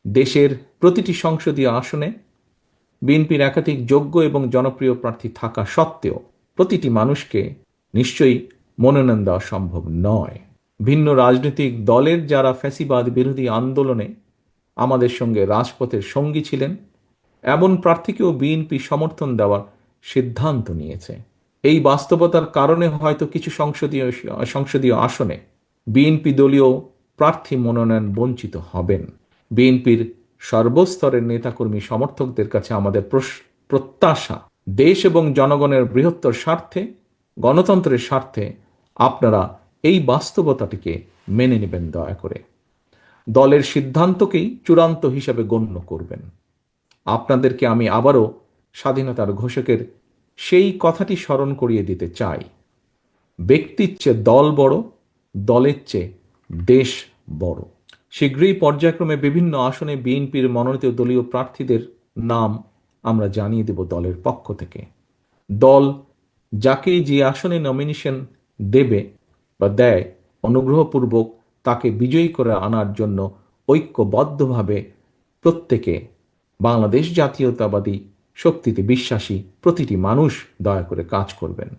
দেশের প্রতিটি সংসদীয় আসনে বিএনপির একাধিক যোগ্য এবং জনপ্রিয় প্রার্থী থাকা সত্ত্বেও প্রতিটি মানুষকে নিশ্চয়ই মনোনয়ন দেওয়া সম্ভব নয়। ভিন্ন রাজনৈতিক দলের যারা ফ্যাসিবাদ বিরোধী আন্দোলনে আমাদের সঙ্গে রাজপথের সঙ্গী ছিলেন, এমন প্রার্থীকেও বিএনপি সমর্থন দেওয়ার সিদ্ধান্ত নিয়েছে। এই বাস্তবতার কারণে হয়তো কিছু সংসদীয় আসনে বিএনপি দলীয় প্রার্থী মনোনয়ন বঞ্চিত হবেন। বিএনপির সর্বস্তরের নেতাকর্মী সমর্থকদের কাছে আমাদের প্রত্যাশা, দেশ এবং জনগণের বৃহত্তর স্বার্থে, গণতন্ত্রের স্বার্থে আপনারা এই বাস্তবতাটিকে মেনে নেবেন দয়া করে। দলের সিদ্ধান্তকেই চূড়ান্ত হিসাবে গণ্য করবেন। আপনাদেরকে আমি আবারও স্বাধীনতার ঘোষকের সেই কথাটি স্মরণ করিয়ে দিতে চাই, ব্যক্তির চেয়ে দল বড়, দলের চেয়ে দেশ বড়। শীঘ্রই পর্যায়ক্রমে বিভিন্ন আসনে বিএনপির মনোনীত দলীয় প্রার্থীদের নাম আমরা জানিয়ে দেব দলের পক্ষ থেকে। দল যাকে যে আসনে নমিনেশন দেবে বা দেয়, অনুগ্রহপূর্বক তাকে বিজয়ী করে আনার জন্য ঐক্যবদ্ধভাবে প্রত্যেকে বাংলাদেশ জাতীয়তাবাদী শক্তিতে বিশ্বাসী প্রতিটি মানুষ দয়া করে কাজ করবেন।